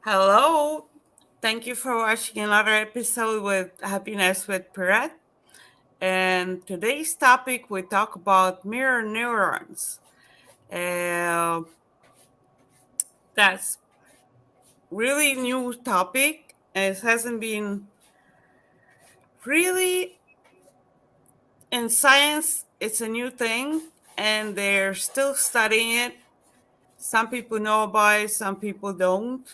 Hello. Thank you for watching another episode with Happiness with Perret. And today's topic we talk about mirror neurons. Uh, that's really new topic. It hasn't been really in science. It's a new thing, and they're still studying it. Some people know about it, some people don't.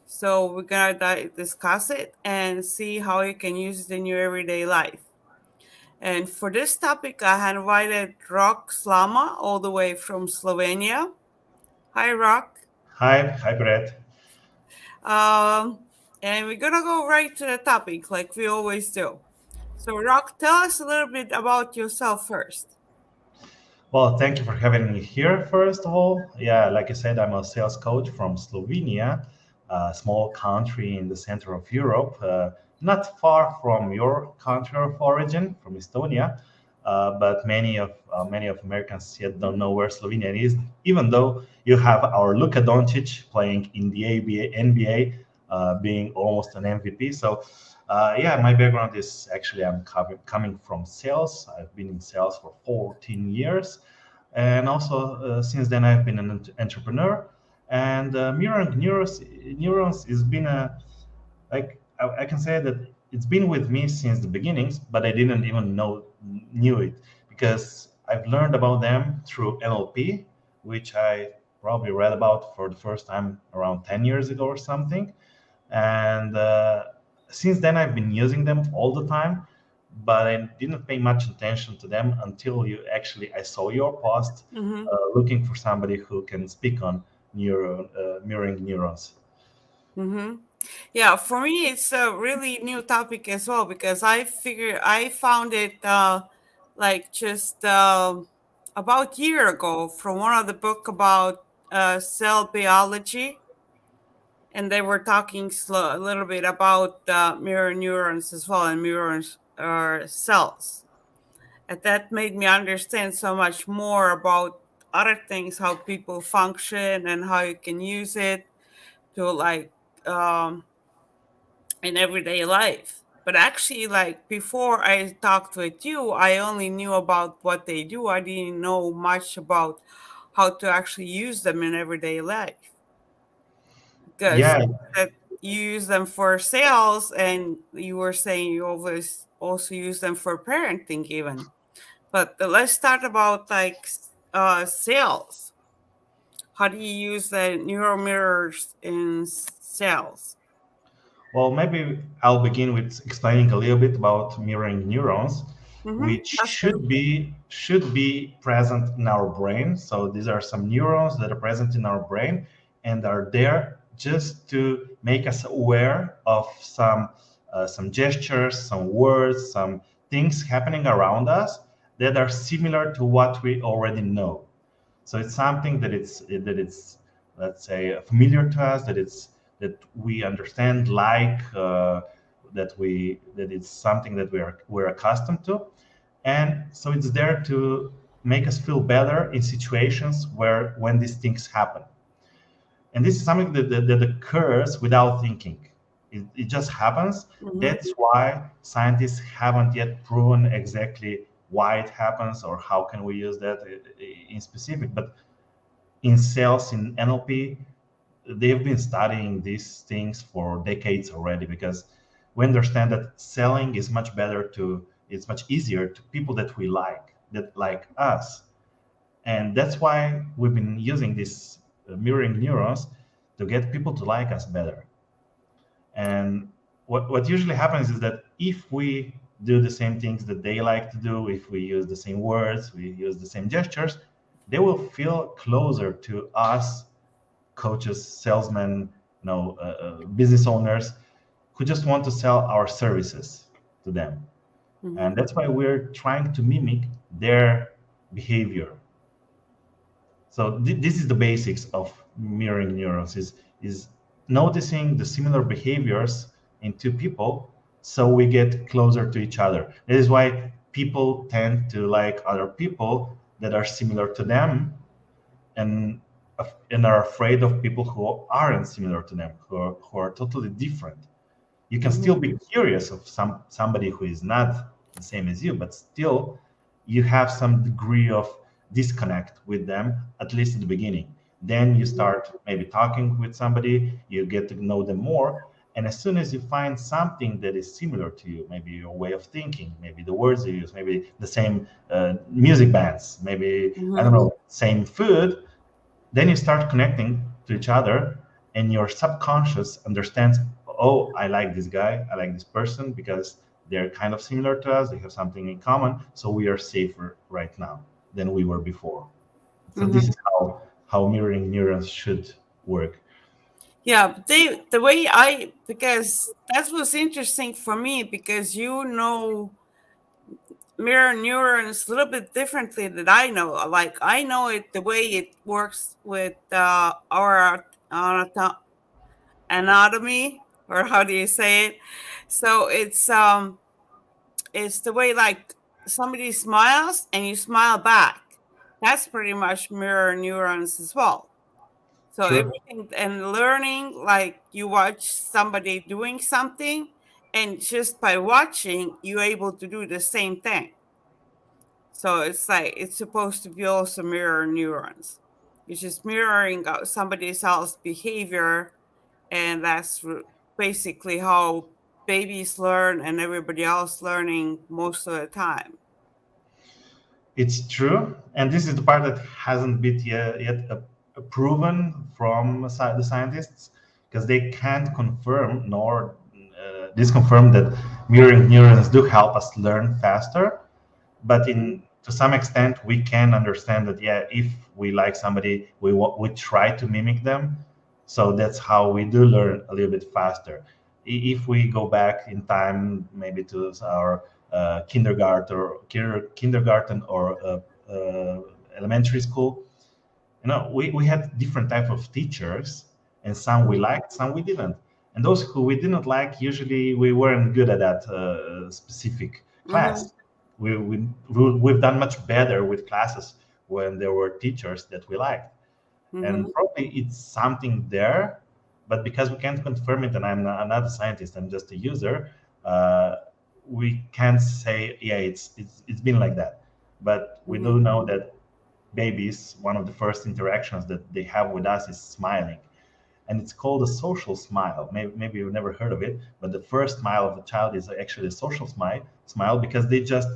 So we're gonna discuss it and see how you can use it in your everyday life. And for this topic, I had invited Rok Slama all the way from Slovenia. Hi, Rok. Hi, Brett. Um, and we're gonna go right to the topic like we always do. So, Rok, tell us a little bit about yourself first. Well, thank you for having me here, first of all. Yeah, like I said, I'm a sales coach from Slovenia, a small country in the center of Europe, not far from your country of origin, from Estonia. But many of Americans yet don't know where Slovenia is, even though you have our Luka Doncic playing in the NBA, being almost an MVP. So yeah, my background is actually coming from sales. I've been in sales for 14 years. And also, since then, I've been an entrepreneur. And mirroring neurons has been like I can say that it's been with me since the beginnings, but I didn't even knew it because I've learned about them through NLP, which I probably read about for the first time around 10 years ago or something. And since then I've been using them all the time, but I didn't pay much attention to them until I saw your post, Mm-hmm. looking for somebody who can speak on mirroring neurons. Mm-hmm. Yeah, for me, it's a really new topic as well because I found it like just about a year ago from one of the book about cell biology, and they were talking a little bit about mirror neurons as well, and neurons are cells. And that made me understand so much more about other things, how people function, and how you can use it to um, in everyday life. But actually, like before I talked with you, I only knew about what they do. I didn't know much about how to actually use them in everyday life. Because Yeah, that you use them for sales, and you were saying you always also use them for parenting even. But let's start about sales. How do you use the neural mirrors in sales? well, maybe I'll begin with explaining a little bit about mirroring neurons, Mm-hmm. which That's good. should be present in our brain. So these are some neurons that are present in our brain and are there just to make us aware of some gestures, some words, some things happening around us that are similar to what we already know. So it's something that it's let's say familiar to us, that we understand, that it's something that we're accustomed to, and so it's there to make us feel better in situations where when these things happen. And this is something that occurs without thinking. It just happens. Mm-hmm. That's why scientists haven't yet proven exactly why it happens or how can we use that in specific. But in sales, in NLP, they've been studying these things for decades already, because we understand that selling is much better to it's much easier to people that like us. And that's why we've been using these mirroring neurons to get people to like us better. And what usually happens is that if we do the same things that they like to do, if we use the same words, we use the same gestures, they will feel closer to us coaches, salesmen, business owners who just want to sell our services to them. Mm-hmm. And that's why we're trying to mimic their behavior. So this is the basics of mirroring neurons, is noticing the similar behaviors in two people so we get closer to each other. That is why people tend to like other people that are similar to them. And and are afraid of people who aren't similar to them, who are totally different. You can still Mm-hmm. be curious of somebody who is not the same as you, but still you have some degree of disconnect with them, at least in the beginning. Then you start maybe talking with somebody, you get to know them more, and as soon as you find something that is similar to you, maybe your way of thinking, maybe the words you use, maybe the same music bands, maybe I don't Mm-hmm. know, same food, then you start connecting to each other, and your subconscious understands, oh, I like this guy, I like this person because they're kind of similar to us, they have something in common, so we are safer right now than we were before. So this Mm-hmm. is how mirroring neurons should work. Yeah, but the way I, because that was interesting for me because you know mirror neurons a little bit differently than I know. Like I know it the way it works with our anatomy, or how do you say it? So it's the way like somebody smiles and you smile back. That's pretty much mirror neurons as well. So Sure. everything and learning, like you watch somebody doing something, and just by watching, you're able to do the same thing. So it's like it's supposed to be also mirror neurons. It's just mirroring somebody else's behavior, and that's basically how babies learn and everybody else learning most of the time. It's true, and this is the part that hasn't been yet proven from the scientists, because they can't confirm nor disconfirm that mirroring neurons do help us learn faster. But in to some extent, we can understand that, yeah, if we like somebody, we try to mimic them, so that's how we do learn a little bit faster. If we go back in time, maybe to our kindergarten or elementary school, we had different type of teachers, and some we liked, some we didn't. And those who we didn't like, usually we weren't good at that specific Mm-hmm. class. We've done much better with classes when there were teachers that we liked, Mm-hmm. and probably it's something there, but because we can't confirm it, and I'm not a scientist, I'm just a user, uh, we can't say, yeah, it's been like that. But we Mm-hmm. do know that babies, one of the first interactions that they have with us is smiling, and it's called a social smile. Maybe you've never heard of it, but the first smile of a child is actually a social smile, because they just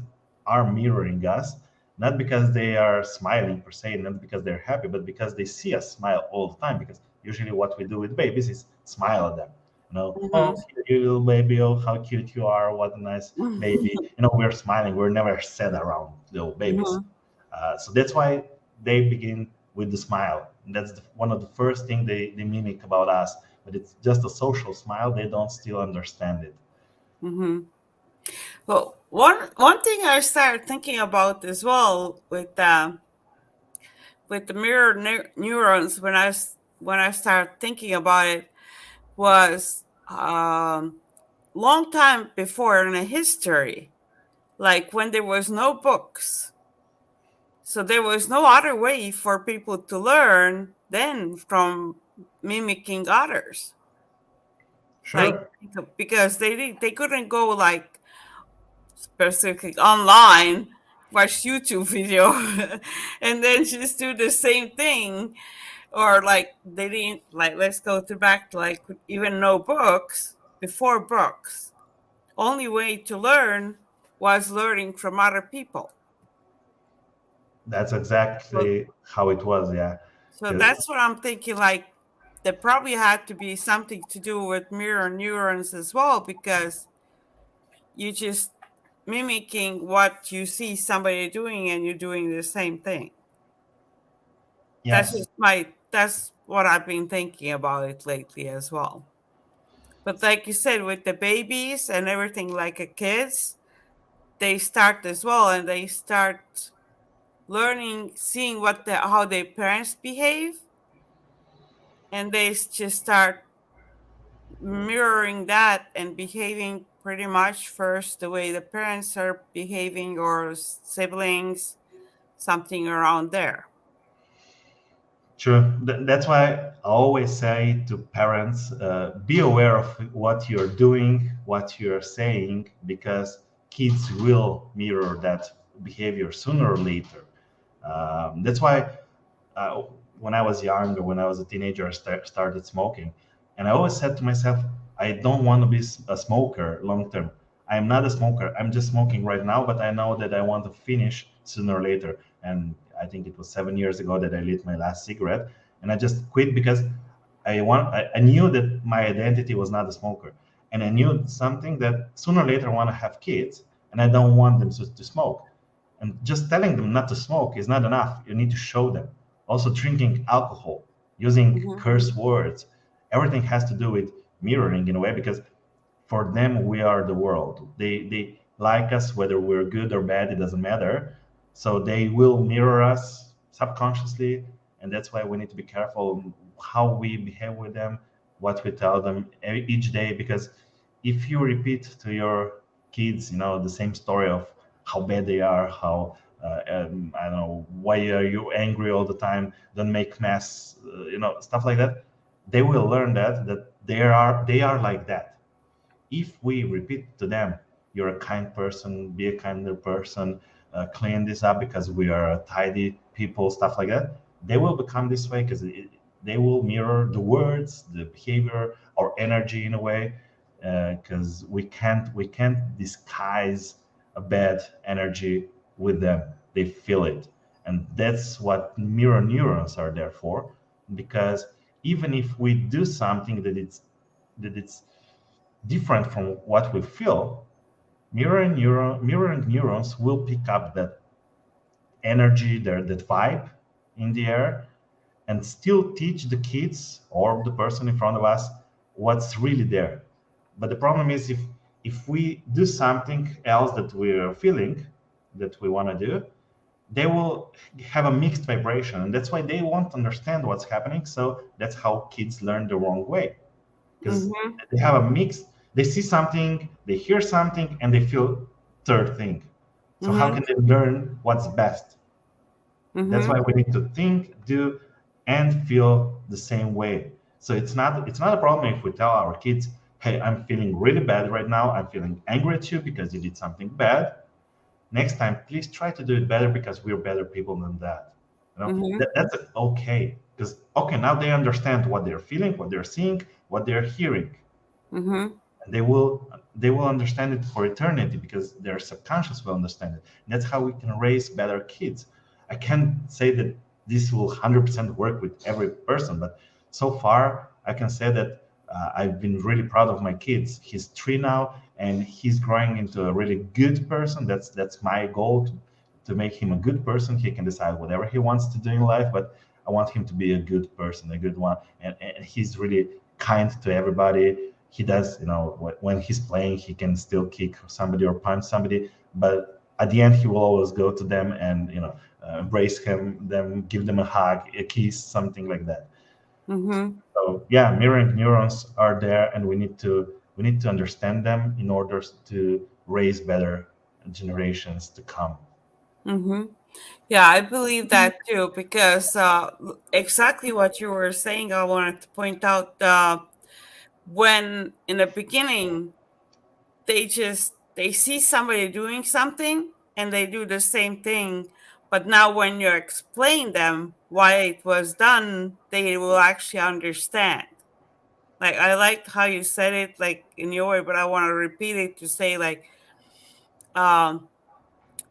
are mirroring us, not because they are smiling per se, not because they're happy, but because they see us smile all the time. Because usually what we do with babies is smile at them. Oh, Mm-hmm. here you little baby, oh, how cute you are, what a nice baby. We're smiling. We're never sad around little babies. Mm-hmm. So that's why they begin with the smile. And that's one of the first thing they mimic about us. But it's just a social smile. They don't still understand it. Mm-hmm. Well, one thing I started thinking about as well with the mirror neurons when I started thinking about it was long time before in the history, like when there was no books, so there was no other way for people to learn than from mimicking others, like Sure. because they couldn't go like specifically online, watch YouTube video, and then just do the same thing. Or like they didn't like let's go to back to like even no books before books. Only way to learn was learning from other people. That's So exactly how it was. Yeah. so Because that's what I'm thinking. Like there probably had to be something to do with mirror neurons as well, because you just mimicking what you see somebody doing and you're doing the same thing. yes, That's what I've been thinking about it lately as well. But like you said, with the babies and everything, like a kids, they start as well, and they start learning, seeing how their parents behave, and they just start mirroring that and behaving pretty much first the way the parents are behaving, or siblings, something around there. True. That's why I always say to parents, be aware of what you're doing, what you're saying, because kids will mirror that behavior sooner or later. That's why uh, when I was younger, when I was a teenager, I started smoking. And I always said to myself, I don't want to be a smoker long term. I'm not a smoker. I'm just smoking right now, but I know that I want to finish sooner or later. And I think it was 7 years ago that I lit my last cigarette. And I just quit because I knew that my identity was not a smoker. And I knew something that sooner or later I want to have kids and I don't want them to smoke. And just telling them not to smoke is not enough. You need to show them. Also, drinking alcohol, using Mm-hmm. curse words, everything has to do with mirroring in a way because for them we are the world. They like us whether we're good or bad. It doesn't matter. So they will mirror us subconsciously, and that's why we need to be careful how we behave with them, what we tell them each day. Because if you repeat to your kids, the same story of how bad they are, how I don't know why are you angry all the time, don't make mess, stuff like that. They will learn that they are like that. If we repeat to them, you're a kind person, be a kinder person, clean this up because we are tidy people, stuff like that, they will become this way because they will mirror the words, the behavior, our energy in a way. Because we can't disguise a bad energy with them. They feel it, and that's what mirror neurons are there for. Because even if we do something that it's different from what we feel, mirroring neurons will pick up that energy, that vibe in the air, and still teach the kids or the person in front of us what's really there. But the problem is if we do something else that we're feeling that we want to do, they will have a mixed vibration, and that's why they won't understand what's happening. So that's how kids learn the wrong way, because Mm-hmm. they have a mix. They see something, they hear something, and they feel third thing. So how Mm-hmm. can they learn what's best? That's Mm-hmm. why we need to think, do, and feel the same way. So it's not a problem if we tell our kids, "Hey, I'm feeling really bad right now. I'm feeling angry at you because you did something bad. Next time, please try to do it better because we're better people than that." Mm-hmm. That's okay. Because okay, now they understand what they're feeling, what they're seeing, what they're hearing, Mm-hmm. and they will understand it for eternity because their subconscious will understand it. And that's how we can raise better kids. I can't say that this will 100% work with every person, but so far I can say that I've been really proud of my kids. He's 3 now, and he's growing into a really good person. That's my goal, to make him a good person. He can decide whatever he wants to do in life, but I want him to be a good person, a good one. And he's really kind to everybody. He does, when he's playing, he can still kick somebody or punch somebody, but at the end, he will always go to them and, embrace them, give them a hug, a kiss, something like that. Mm-hmm. So yeah, mirroring neurons are there, and we need to understand them in order to raise better generations to come. Mm-hmm. Yeah, I believe that too because exactly what you were saying, I wanted to point out when in the beginning they see somebody doing something and they do the same thing, but now when you explain them why it was done, they will actually understand. Like I liked how you said it like in your way, but I want to repeat it to say like um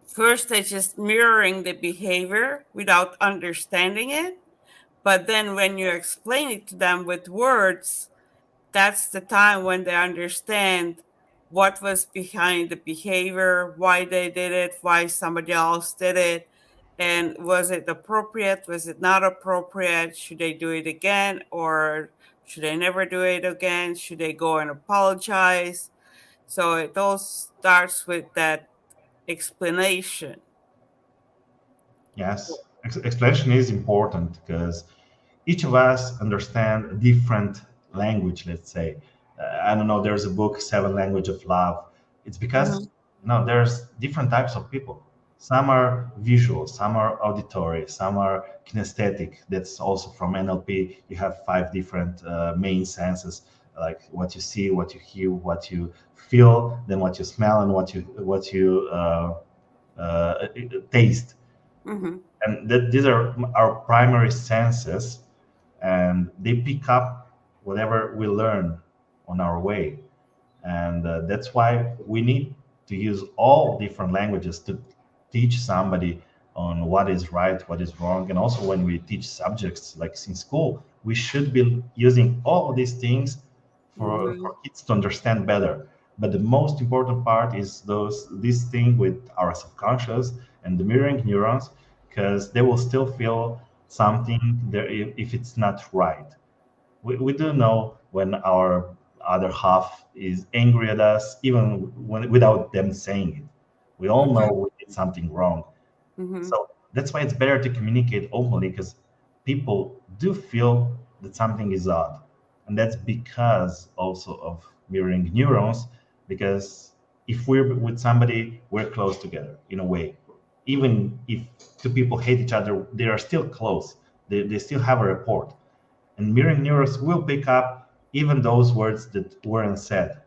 first they're just mirroring the behavior without understanding it. But then when you explain it to them with words, that's the time when they understand what was behind the behavior, why they did it, why somebody else did it, and was it appropriate, was it not appropriate, should they do it again, or should they never do it again, should they go and apologize. So it all starts with that explanation. Yes, explanation is important because each of us understand a different language. Let's say, I don't know. There's a book, Seven Language of Love. It's because Mhm. there's different types of people. Some are visual, some are auditory, some are kinesthetic. That's also from NLP. You have five different main senses, like what you see, what you hear, what you feel, then what you smell, and what you taste. Mm-hmm. And these are our primary senses, and they pick up whatever we learn on our way. And that's why we need to use all different languages to teach somebody on what is right, what is wrong. And also when we teach subjects like in school, we should be using all of these things Mm-hmm. for kids to understand better. But the most important part is this thing with our subconscious and the mirroring neurons, because they will still feel something there if it's not right. We do know when our other half is angry at us, even without them saying it. We all know Mm-hmm. we did something wrong. Mm-hmm. So that's why it's better to communicate openly, because people do feel that something is odd. And that's because also of mirroring neurons, because if we're with somebody, we're close together in a way. Even if two people hate each other, they are still close. They still have a rapport. And mirroring neurons will pick up even those words that weren't said.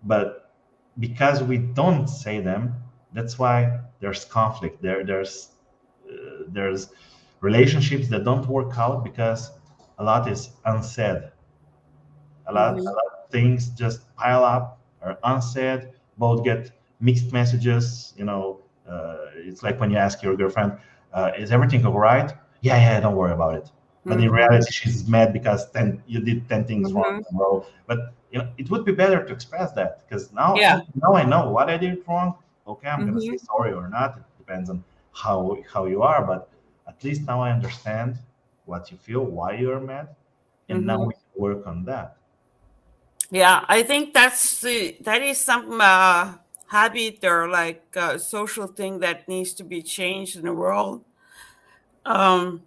But because we don't say them, that's why there's conflict. There's relationships that don't work out because a lot is unsaid. A lot of things just pile up or unsaid. Both get mixed messages. It's like when you ask your girlfriend, "Is everything all right?" Yeah, yeah, don't worry about it. But in Mm-hmm. reality, she's mad because you did 10 things wrong Mm-hmm. in a row. But it would be better to express that, because Yeah. now I know what I did wrong. Okay, I'm gonna say Mm-hmm. sorry or not. It depends on how you are, but at least now I understand what you feel, why you're mad, and now Mm-hmm. we can work on that. Yeah, I think that is some habit or like social thing that needs to be changed in the world. Um,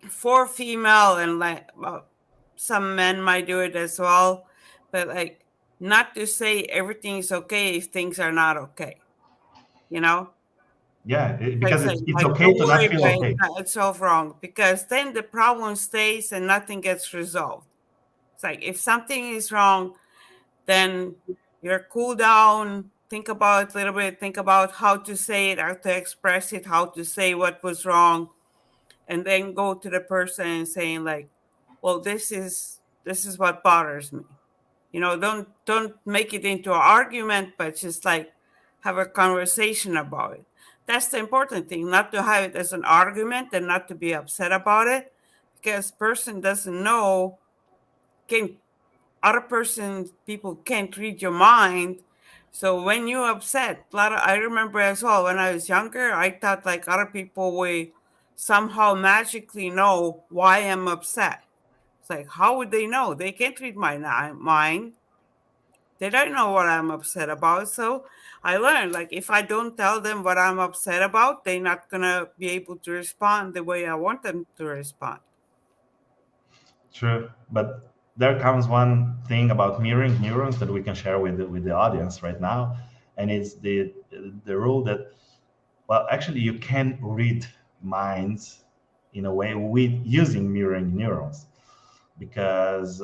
for female and like some men might do it as well, but like not to say everything is okay if things are not okay. You know, Yeah, like because saying it's like okay don't to not worry, feel but okay. it's all wrong because then the problem stays and nothing gets resolved. It's like if something is wrong, then you're cool down, think about it a little bit, think about how to say it, how to express it, how to say what was wrong, and then go to the person and saying like, well, this is what bothers me. Don't make it into an argument, but just like have a conversation about it. That's the important thing, not to have it as an argument and not to be upset about it, because person doesn't know, can other person people can't read your mind. So when you're upset, I remember as well when I was younger, I thought like other people will somehow magically know why I'm upset. It's like, how would they know? They can't read my mind. They don't know what I'm upset about. So I learned like if I don't tell them what I'm upset about, they're not gonna be able to respond the way I want them to respond. True, but there comes one thing about mirroring neurons that we can share with the audience right now, and it's the rule that, well, actually you can read minds in a way with using mirroring neurons, because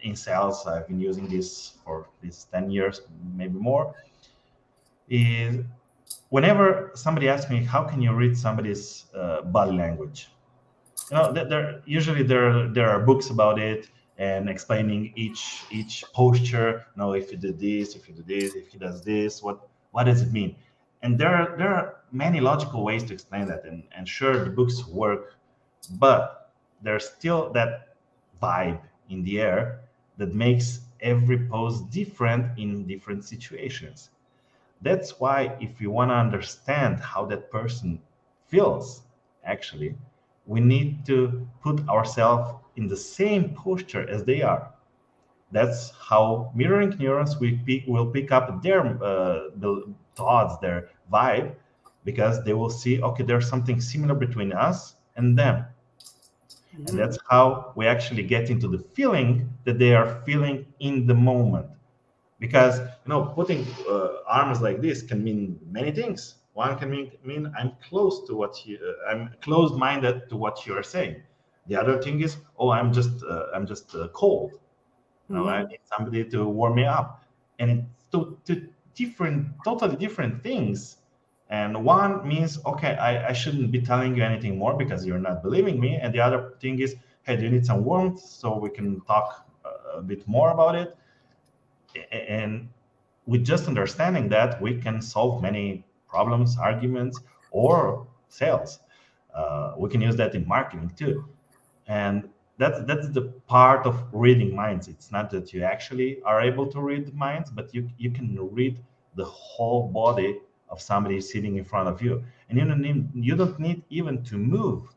in sales I've been using this for these 10 years, maybe more. Is whenever somebody asks me how can you read somebody's body language, there usually there are books about it and explaining each posture. If you do this, if you do this, if he does this, what does it mean? And there are many logical ways to explain that, and sure, the books work, but there's still that vibe in the air that makes every pose different in different situations. That's why if we want to understand how that person feels, actually, we need to put ourselves in the same posture as they are. That's how mirroring neurons will pick up their the thoughts, their vibe, because they will see, okay, there's something similar between us and them. And Mhm. that's how we actually get into the feeling that they are feeling in the moment, because putting arms like this can mean many things. One can mean I'm close to what I'm closed-minded to what you are saying. The other thing is, oh, I'm just cold. I Mm-hmm. need somebody to warm me up, and it's two different, totally different things. And one means, okay, I shouldn't be telling you anything more because you're not believing me. And the other thing is, hey, do you need some warmth so we can talk a bit more about it? And with just understanding that, we can solve many problems, arguments, or sales. We can use that in marketing too. And that's the part of reading minds. It's not that you actually are able to read minds, but you can read the whole body of somebody sitting in front of you, and you don't need even to move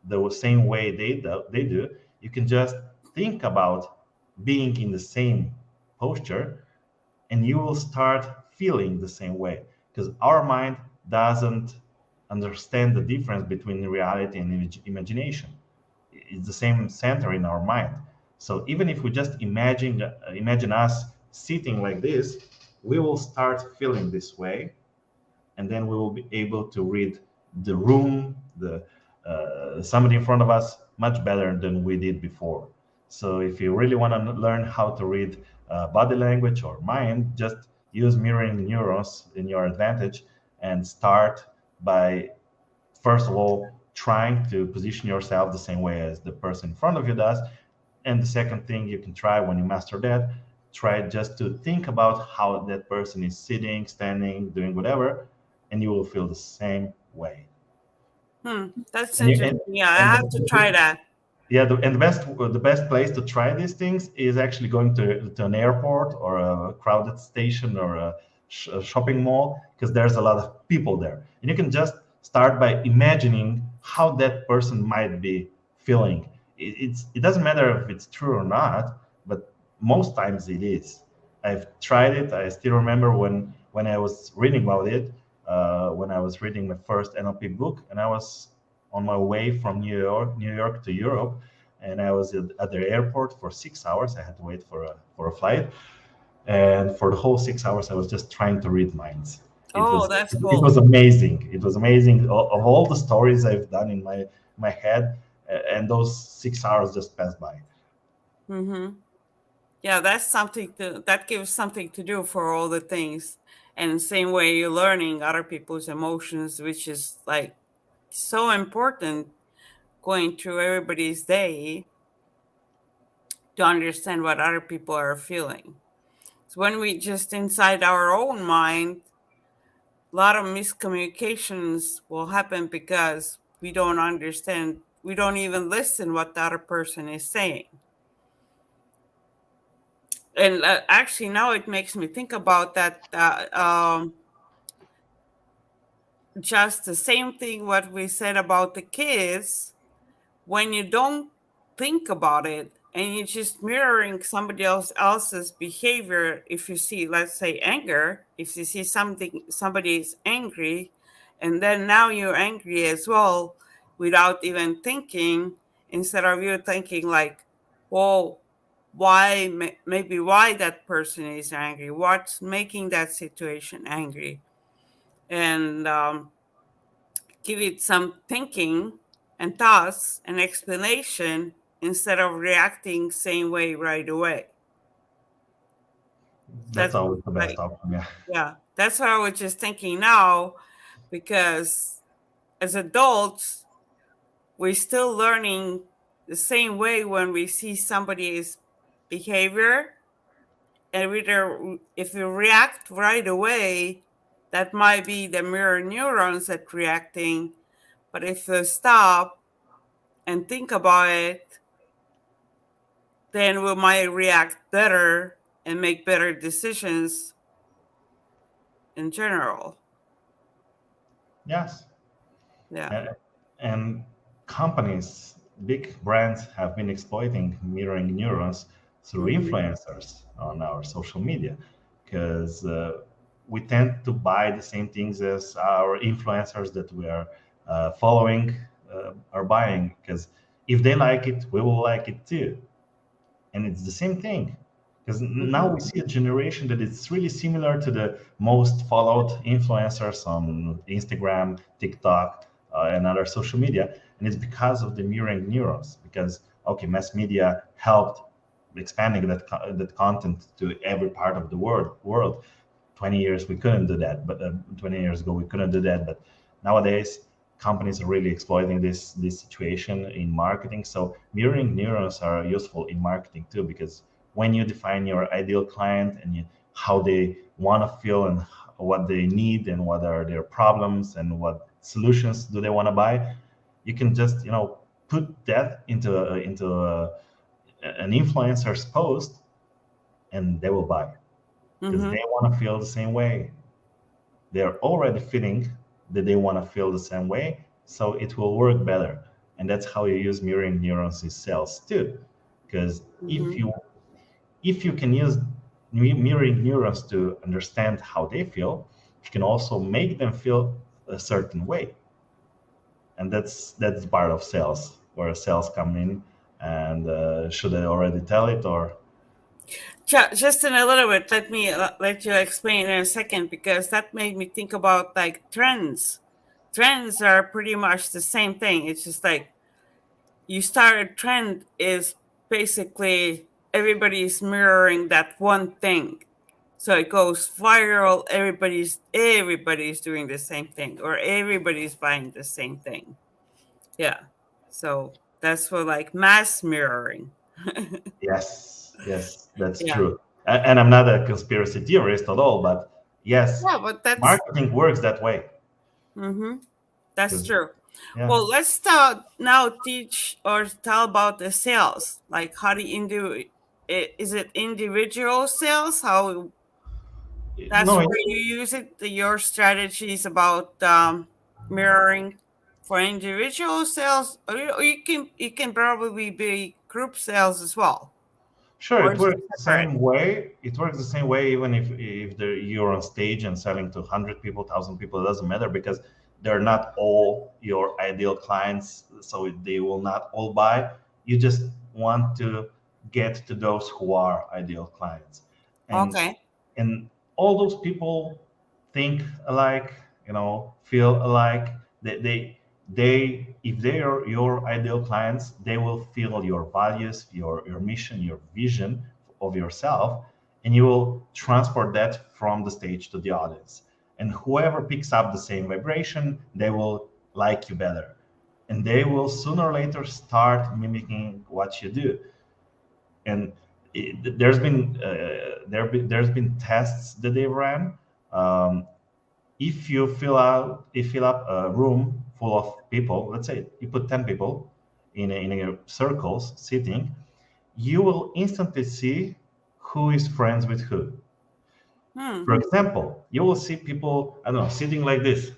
the same way they do. You can just think about being in the same posture, and you will start feeling the same way, because our mind doesn't understand the difference between reality and imagination. It's the same center in our mind. So even if we just imagine us sitting like this, we will start feeling this way, and then we will be able to read the room, the somebody in front of us much better than we did before. So if you really want to learn how to read body language or mind, just use mirroring neurons in your advantage, and start by, first of all, trying to position yourself the same way as the person in front of you does. And the second thing you can try when you master that, try just to think about how that person is sitting, standing, doing whatever, and you will feel the same way. Hmm. That's And, you, and, interesting. Yeah, I and have to try that. yeah, and the best place to try these things is actually going to an airport or a crowded station or a shopping mall, because there's a lot of people there, and you can just start by imagining how that person might be feeling. It doesn't matter if it's true or not, but most times it is. I've tried it. I still remember when I was reading about it, when I was reading my first NLP book, and I was on my way from New York to Europe, and I was at the airport for 6 hours. I had to wait for a flight, and for the whole 6 hours, I was just trying to read minds. It Oh, was that's it was cool. amazing. It was amazing. Of all the stories I've done in my head, and those 6 hours just passed by. Mm-hmm. Yeah, that's something that gives something to do for all the things. And the same way you're learning other people's emotions, which is like so important going through everybody's day to understand what other people are feeling. So when we just inside our own mind, a lot of miscommunications will happen because we don't understand, we don't even listen what the other person is saying. And actually now it makes me think about that, just the same thing what we said about the kids. When you don't think about it and you're just mirroring somebody else's behavior, if you see, let's say, anger, if you see somebody is angry, and then now you're angry as well without even thinking, instead of you thinking like, well, why, maybe why that person is angry, what's making that situation angry, and give it some thinking and thoughts and explanation instead of reacting same way right away. That's That's always the best like, option. Yeah. yeah, that's what I was just thinking now, because as adults, we're still learning the same way when we see somebody's behavior, and either if you react right away, that might be the mirror neurons that reacting, but if you stop and think about it, then we might react better and make better decisions in general. Yes. Yeah. And, and companies, big brands, have been exploiting mirroring neurons through Hmm. influencers on our social media, because we tend to buy the same things as our influencers that we are following are buying, because if they like it, we will like it too. And it's the same thing, because now Mm-hmm. we see a generation that is really similar to the most followed influencers on Instagram, TikTok, and other social media, and it's because of the mirroring neurons. Because okay, mass media helped expanding that content to every part of the world. 20 years we couldn't do that, but 20 years ago we couldn't do that. But nowadays companies are really exploiting this situation in marketing. So mirroring neurons are useful in marketing too, because when you define your ideal client and how they want to feel and what they need and what are their problems and what solutions do they want to buy, you can just put that an influencer's post, and they will buy because Mm-hmm. they want to feel the same way. They're already feeling that they want to feel the same way, so it will work better. And that's how you use mirroring neurons in cells too. Because Mm-hmm. if you can use mirroring neurons to understand how they feel, you can also make them feel a certain way. And that's part of cells, where cells come in. And should I already tell it, or? Just in a little bit, let me let you explain in a second because that made me think about like trends. Trends are pretty much the same thing. It's just like you start a trend is basically everybody's mirroring that one thing. So it goes viral, everybody's doing the same thing or everybody's buying the same thing. Yeah. So that's for like mass mirroring. Yes, yes, that's Yeah. true. And I'm not a conspiracy theorist at all, but yes, Yeah, but that's marketing works that way. hmm that's Because true. yeah, Well, let's start now teach or tell about the sales. Like how do you do is it individual sales? How that's no, where you use it, your strategies about mirroring for individual sales, or you can probably be group sales as well, sure, or it is it works the separate? same way. It works the same way even you're on stage and selling to 100 people, 1,000 people. It doesn't matter because they're not all your ideal clients, so they will not all buy. You just want to get to those who are ideal clients, and Okay. and all those people think alike, feel alike. They if they are your ideal clients, they will feel your values, your mission, your vision of yourself, and you will transport that from the stage to the audience. And whoever picks up the same vibration, they will like you better, and they will sooner or later start mimicking what you do. And there's been tests that they ran. Um, if you fill up a room full of people, let's say you put 10 people in a circles sitting, you will instantly see who is friends with who. Hmm. For example, you will see people, I don't know, sitting like this.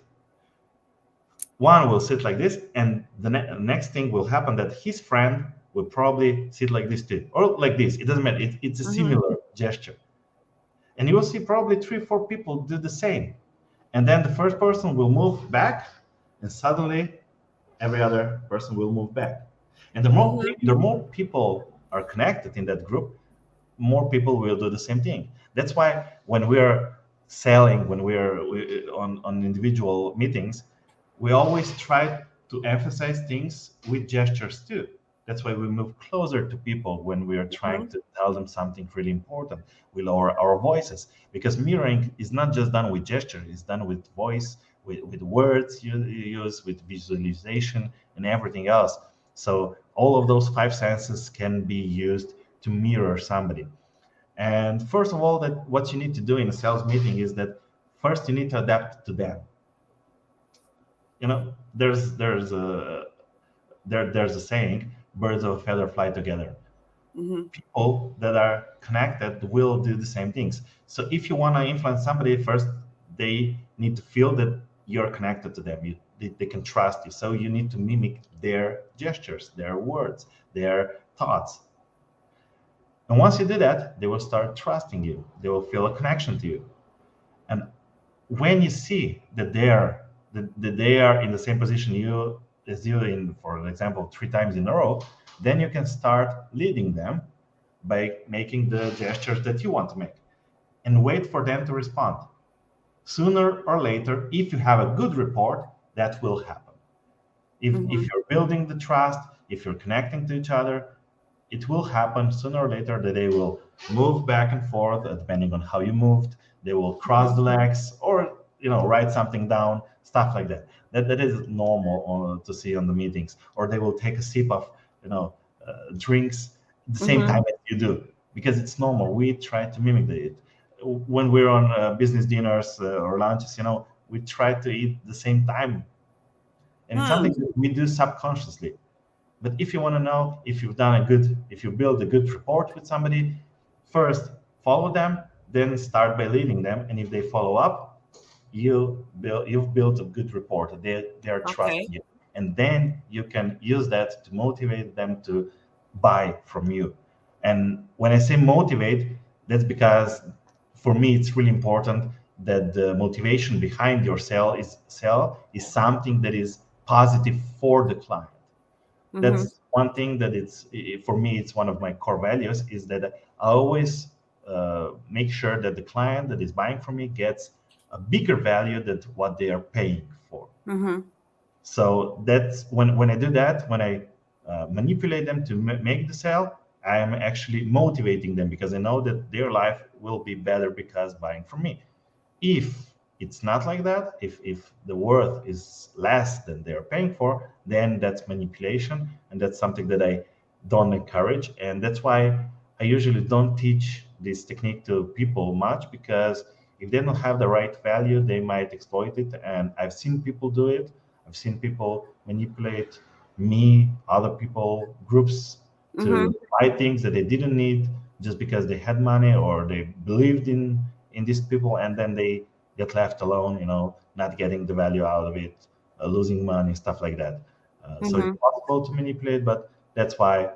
One will sit like this, and the next thing will happen that his friend will probably sit like this too, or like this. It doesn't matter. It's a Mm-hmm. similar gesture, and you will see probably 3, 4 people do the same. And then the first person will move back, and suddenly every other person will move back. And Mm-hmm. the more people are connected in that group, more people will do the same thing. That's why when we're selling, when on individual meetings, we always try to emphasize things with gestures too. That's why we move closer to people when we are trying Mm-hmm. to tell them something really important. We lower our voices because mirroring is not just done with gesture, it's done with voice, with words you use, with visualization and everything else. So all of those five senses can be used to mirror somebody. And first of all, that what you need to do in a sales meeting is that first you need to adapt to them. There's a saying, birds of a feather fly together. Mm-hmm. People that are connected will do the same things. So if you want to influence somebody, first they need to feel that you're connected to them. They can trust you. So you need to mimic their gestures, their words, their thoughts. And once you do that, they will start trusting you. They will feel a connection to you. And when you see that they are in the same position you in, for example, 3 times in a row, then you can start leading them by making the gestures that you want to make and wait for them to respond. Sooner or later, if you have a good report, that will happen. If Mhm. you're building the trust, if you're connecting to each other, it will happen sooner or later that they will move back and forth depending on how you moved. They will cross the legs or write something down, stuff like that. That is normal to see on the meetings. Or they will take a sip of drinks the same time Mhm. as you do because it's normal. We try to mimic it when we're on business dinners or lunches. We try to eat the same time, and it's something Hmm. that we do subconsciously. But if you want to know if you build a good rapport with somebody, first follow them, then start by leading them. And if they follow up, you've built a good rapport. They're Okay. trusting you. And then you can use that to motivate them to buy from you. And when I say motivate, that's because for me it's really important that the motivation behind your sell is something that is positive for the client. Mhm. That's one thing that for me it's one of my core values is that I always make sure that the client that is buying from me gets a bigger value than what they are paying for. Mhm. So that's when I do that, when I manipulate them to make the sale, I am actually motivating them because I know that their life will be better because buying from me. If it's not like that, if the worth is less than they're paying for, then that's manipulation, and that's something that I don't encourage. And that's why I usually don't teach this technique to people much, because if they don't have the right value, they might exploit it. And I've seen people do it. I've seen people manipulate me, other people, groups, to Mhm. buy things that they didn't need just because they had money or they believed in these people, and then they get left alone, not getting the value out of it, losing money, stuff like that. So it's Mhm. possible to manipulate, but that's why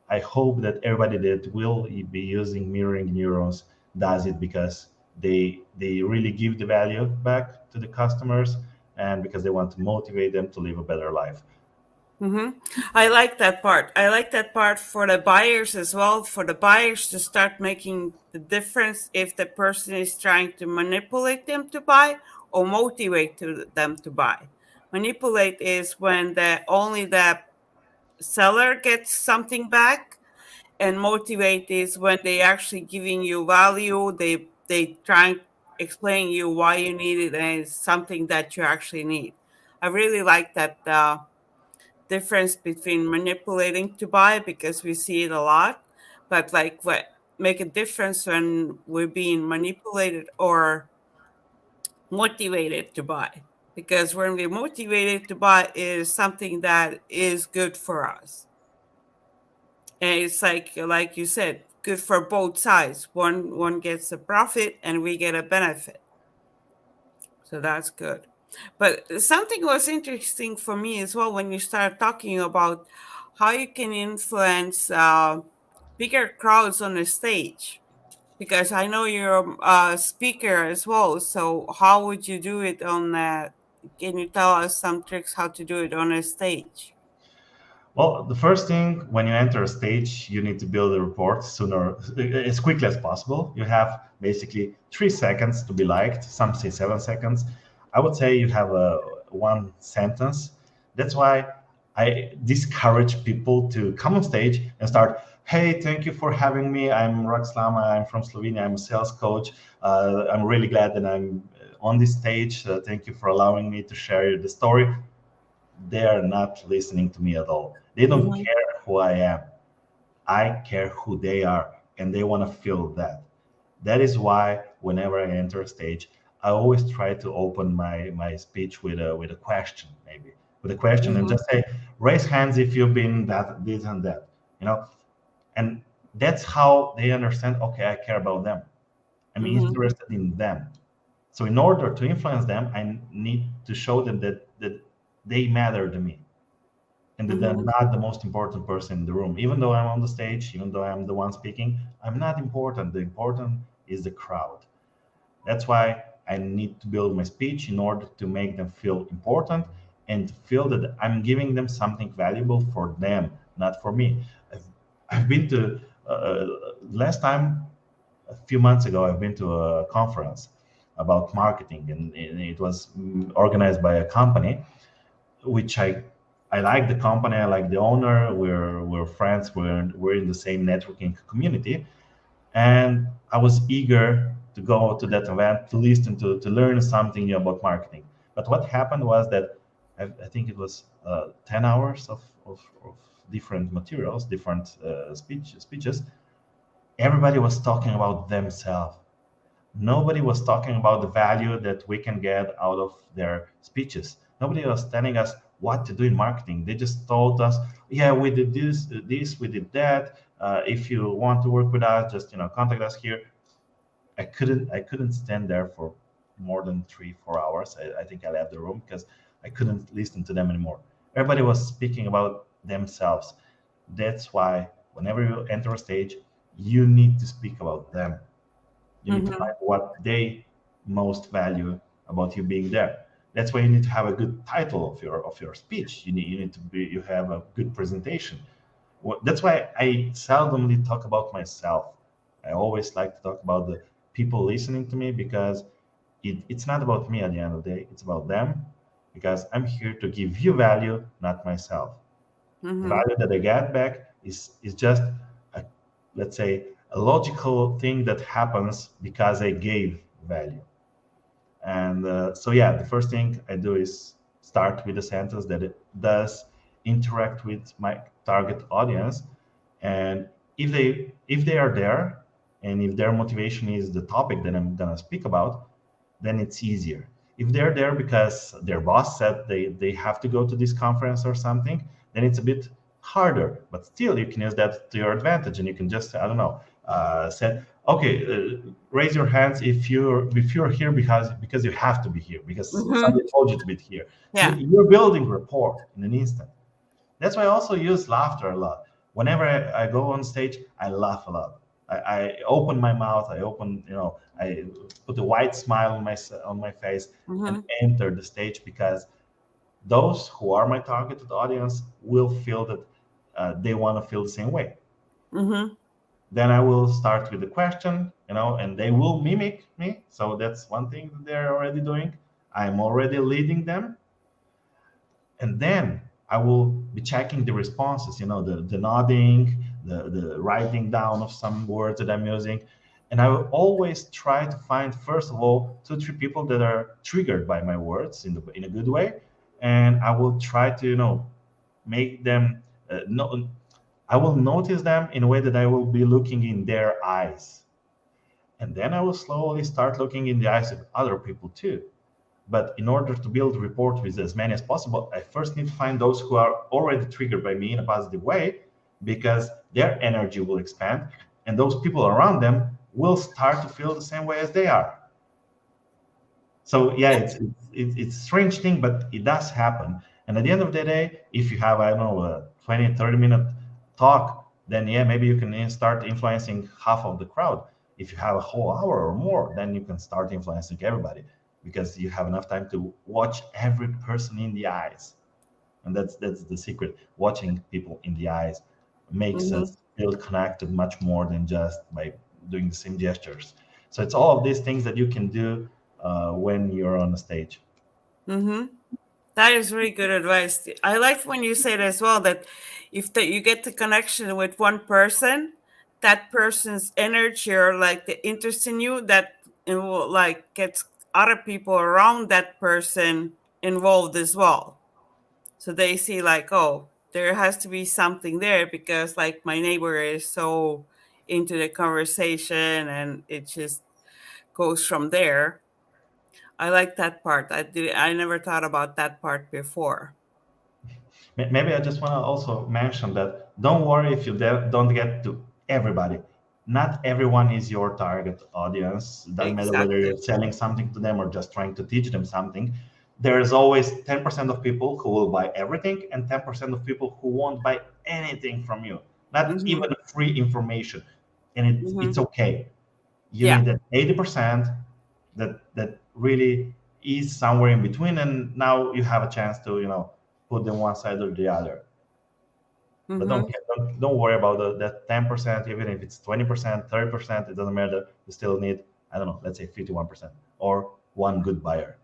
I hope that everybody that will be using mirroring neurons does it, because they really give the value back to the customers, and because they want to motivate them to live a better life. Mhm. I like that part. I like that part for the buyers as well, for the buyers to start making the difference if the person is trying to manipulate them to buy or motivate them to buy. Manipulate is when only the seller gets something back, and motivate is when they actually giving you value. They trying explain you why you need it and it's something that you actually need. I really like that difference between manipulating to buy, because we see it a lot, but like what make a difference when we're being manipulated or motivated to buy, because when we're motivated to buy is something that is good for us, and it's like you said, good for both sides. One gets a profit and we get a benefit, so that's good. But something was interesting for me as well when you start talking about how you can influence bigger crowds on the stage, because I know you're a speaker as well. So how would you do it on that? Can you tell us some tricks how to do it on a stage? Well, the first thing when you enter a stage, you need to build a report sooner, as quickly as possible. You have basically 3 seconds to be liked. Some say 7 seconds. I would say you have one sentence. That's why I discourage people to come on stage and start. Hey, thank you for having me. I'm Rok Slama. I'm from Slovenia. I'm a sales coach. I'm really glad that I'm on this stage. Thank you for allowing me to share the story. They are not listening to me at all. They don't Mm-hmm. care who I am. I care who they are, and they want to feel that. That is why whenever I enter a stage, I always try to open my speech with a question, maybe with a question, and Mm-hmm. just say, "Raise hands if you've been that, this, and that." You know, and that's how they understand. Okay, I care about them. I'm Mm-hmm. interested in them. So in order to influence them, I need to show them that they matter to me, and that I'm Mm-hmm. not the most important person in the room. Even though I'm on the stage, even though I'm the one speaking, I'm not important. The important is the crowd. That's why I need to build my speech in order to make them feel important and to feel that I'm giving them something valuable for them, not for me. I've, I've been to uh, last time, a few months ago, I've been to a conference about marketing, and it was organized by a company, which I like the company, I like the owner. We're friends. We're in the same networking community, and I was eager to go to that event to listen to learn something new about marketing. But what happened was that I think it was 10 hours of different materials, different speeches. Everybody was talking about themselves. Nobody was talking about the value that we can get out of their speeches. Nobody was telling us what to do in marketing. They just told us, "Yeah, we did this, we did that. If you want to work with us, just contact us here." I couldn't stand there for more than 3 4 hours. I think I left the room because I couldn't listen to them anymore. Everybody was speaking about themselves. That's why whenever you enter a stage, you need to speak about them. You need to Mm-hmm. find what they most value about you being there. That's why you need to have a good title of your speech. You need to be you have a good presentation. That's why I seldomly talk about myself. I always like to talk about the people listening to me, because it's not about me at the end of the day. It's about them, because I'm here to give you value, not myself. The Mm-hmm. value that I get back is just a, let's say, a logical thing that happens because I gave value. And so, yeah, the first thing I do is start with a sentence that it does interact with my target audience. And if they are there, and if their motivation is the topic that I'm gonna speak about, then it's easier. If they're there because their boss said they have to go to this conference or something, then it's a bit harder. But still, you can use that to your advantage, and you can just, I don't know, say, okay, raise your hands if you're here because you have to be here, because Mm-hmm. somebody told you to be here. So Yeah. you're building rapport in an instant. That's why I also use laughter a lot. Whenever I go on stage, I laugh a lot. I open my mouth. I put a wide smile on my face and Mm-hmm. enter the stage, because those who are my targeted audience will feel that they want to feel the same way. Mm-hmm. Then I will start with the question, and they will mimic me. So that's one thing that they're already doing. I'm already leading them, and then I will be checking the responses, the nodding, the writing down of some words that I'm using. And I will always try to find, first of all, 2 3 people that are triggered by my words in a good way. And I will try to, make them, no, I will notice them in a way that I will be looking in their eyes. And then I will slowly start looking in the eyes of other people too. But in order to build rapport with as many as possible, I first need to find those who are already triggered by me in a positive way, because their energy will expand, and those people around them will start to feel the same way as they are. So yeah, it's a strange thing, but it does happen. And at the end of the day, if you have, I don't know, a 20 30 minute talk, then yeah, maybe you can start influencing half of the crowd. If you have a whole hour or more, then you can start influencing everybody, because you have enough time to watch every person in the eyes. And that's the secret. Watching people in the eyes makes Mm-hmm. us feel connected much more than just by doing the same gestures. So it's all of these things that you can do when you're on the stage. Mm-hmm. That is really good advice. I like when you said as well that if you get the connection with one person, that person's energy or like the interest in you, that it will like gets other people around that person involved as well. So they see like, oh, there has to be something there because like my neighbor is so into the conversation and it just goes from there. I like that part. I never thought about that part before. Maybe I just want to also mention that don't worry if you don't get to everybody. Not everyone is your target audience. It doesn't matter whether you're Exactly. selling something to them or just trying to teach them something. There's always 10% of people who will buy everything, and 10% of people who won't buy anything from you, not even Mhm. free information. And it's Mhm. okay. You Yeah. need that 80% that really is somewhere in between, and now you have a chance to put them one side or the other. But Mm-hmm. don't worry about that 10%, even if it's 20%, 30%, it doesn't matter. You still need, I don't know, let's say 51% or one good buyer.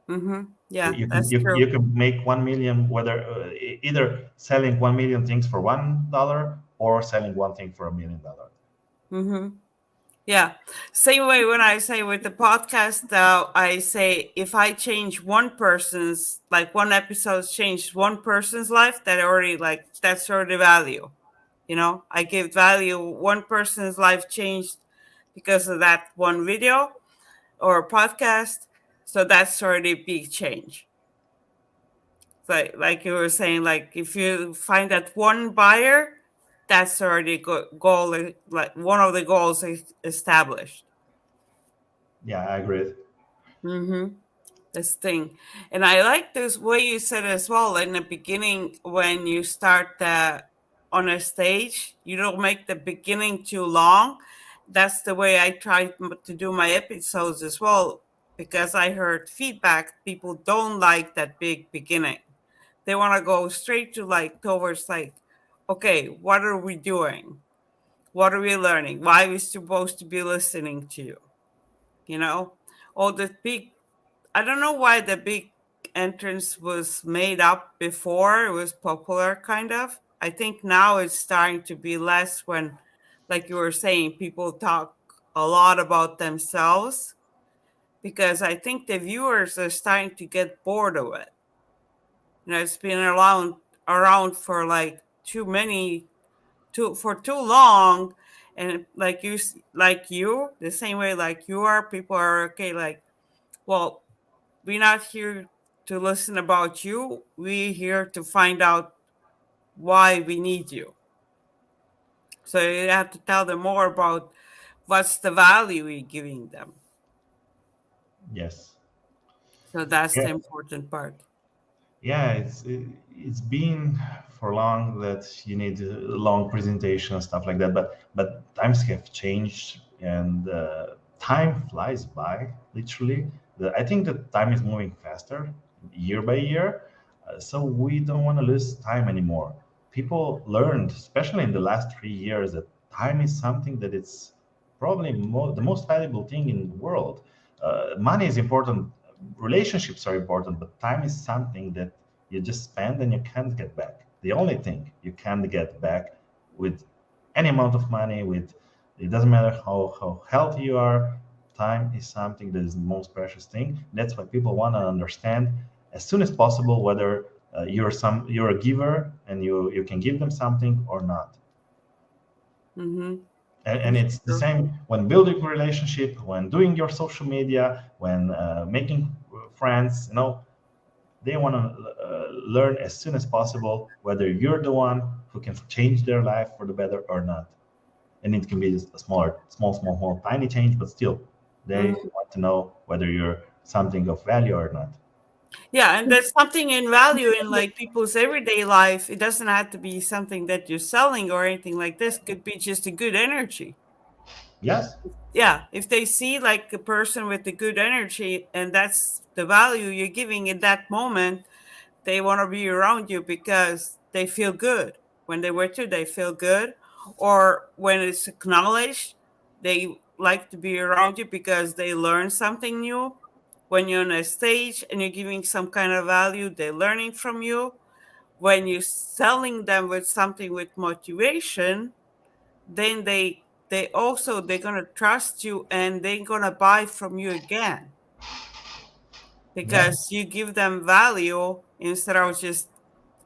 Mm-hmm. Yeah, You can that's true. you can make 1 million, whether either selling 1 million things for $1 or selling one thing for $1 million. Mm-hmm. Yeah. Same way when I say with the podcast, I say if I change one person's, like one episode changed one person's life, that already, like, that's already value. You know, I give value. One person's life changed because of that one video or podcast. So that's already a big change. Like you were saying, like if you find that one buyer, that's already goal, like one of the goals established. Yeah, I agree. Mm-hmm. This thing, and I like this way you said as well in the beginning when you start on a stage. You don't make the beginning too long. That's the way I try to do my episodes as well, because I heard feedback. People don't like that big beginning. They want to go straight to, like, towards, like, okay, what are we doing? What are we learning? Why are we supposed to be listening to you? You know, all the big, I don't know why the big entrance was made up before it was popular, kind of. I think now it's starting to be less when, like you were saying, people talk a lot about themselves, because I think the viewers are starting to get bored of it. You know, it's been around for like too many, too for too long, and like like you, the same way like you are, people are okay. Like, well, we're not here to listen about you. We're here to find out why we need you. So you have to tell them more about what's the value you're giving them. Yes. So that's Yeah. the important part. Yeah, it's been for long that you need a long presentation and stuff like that. But times have changed, and time flies by. Literally, I think that time is moving faster year by year. So we don't want to lose time anymore. People learned, especially in the last 3 years, that time is something that it's probably the most valuable thing in the world. Money is important, relationships are important, but time is something that you just spend and you can't get back. The only thing you can't get back with any amount of money, with it doesn't matter how healthy you are, time is something that is the most precious thing. That's why people want to understand as soon as possible whether you're a giver and you can give them something or not. Mm-hmm. And That's it's the true. same when building a relationship, when doing your social media, when making friends. They want to learn as soon as possible whether you're the one who can change their life for the better or not. And it can be a small, tiny change, but still, they Mhm. want to know whether you're something of value or not. Yeah, and there's something in value in, like, people's everyday life. It doesn't have to be something that you're selling or anything like this. Could be just a good energy. Yes, Yeah, if they see like a person with a good energy and that's the value you're giving in that moment, they want to be around you because they feel good. When they were to, they feel good. Or when it's acknowledged, they like to be around you because they learn something new. When you're on a stage and you're giving some kind of value, they're learning from you. When you're selling them with something with motivation, then they're gonna trust you and they're gonna buy from you again, yeah, because you give them value instead of just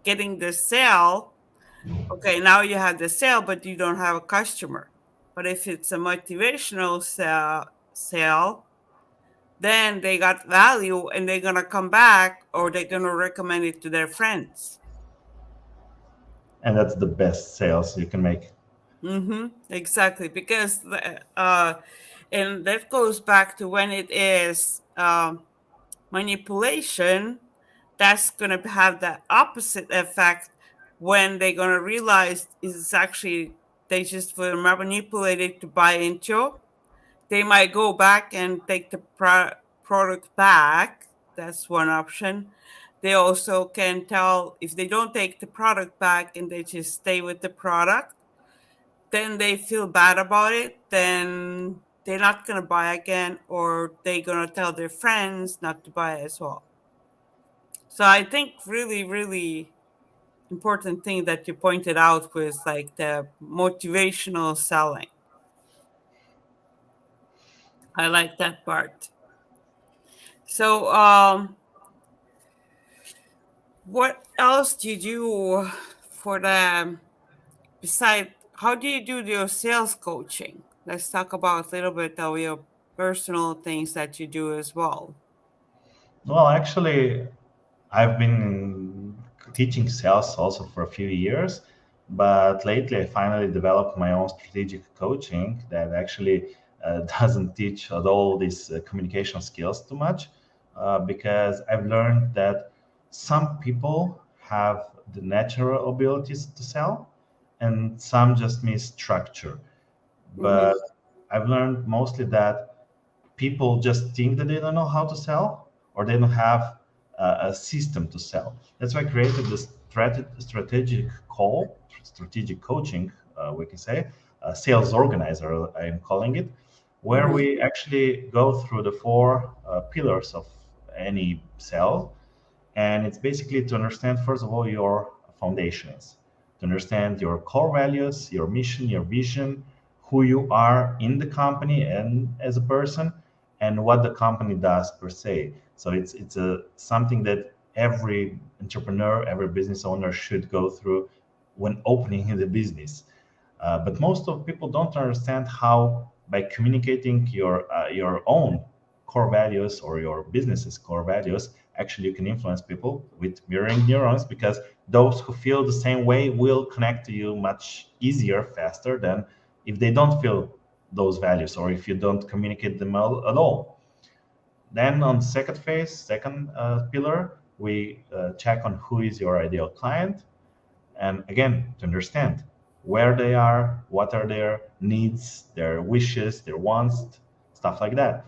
getting the sale. Okay, now you have the sale, but you don't have a customer. But if it's a motivational sale, then they got value and they're gonna come back or they're gonna recommend it to their friends. and that's the best sales you can make. Mm-hmm. Exactly, because and that goes back to when it is manipulation. That's gonna have that opposite effect when they're gonna realize it's actually they just were manipulated to buy into. They might go back and take the product back. That's one option. They also can tell if they don't take the product back and they just stay with the product, then they feel bad about it, then they're not going to buy again, or they're going to tell their friends not to buy as well. So I think really, really important thing that you pointed out was like the motivational selling. I like that part. So, what else do you do for the beside? How do you do your sales coaching? Let's talk about a little bit of your personal things that you do as well. Well, actually, I've been teaching sales also for a few years, but lately I finally developed my own strategic coaching that actually doesn't teach at all these communication skills too much, because I've learned that some people have the natural abilities to sell and some just miss structure. Mm-hmm. But I've learned mostly that people just think that they don't know how to sell or they don't have a system to sell. That's why I created this strategic coaching, we can say, sales organizer, I'm calling it, where Mm-hmm. we actually go through the four pillars of any sale. And it's basically to understand, first of all, your foundations, to understand your core values, your mission, your vision, who you are in the company and as a person, and what the company does per se. So it's a something that every entrepreneur, every business owner should go through when opening the business. But most of people don't understand how by communicating your own core values or your business's core values, actually you can influence people with mirroring neurons, because those who feel the same way will connect to you much easier, faster than if they don't feel those values or if you don't communicate them at all. Then on the second phase, second pillar, we check on who is your ideal client, and again to understand where they are, what are their needs, their wishes, their wants, stuff like that.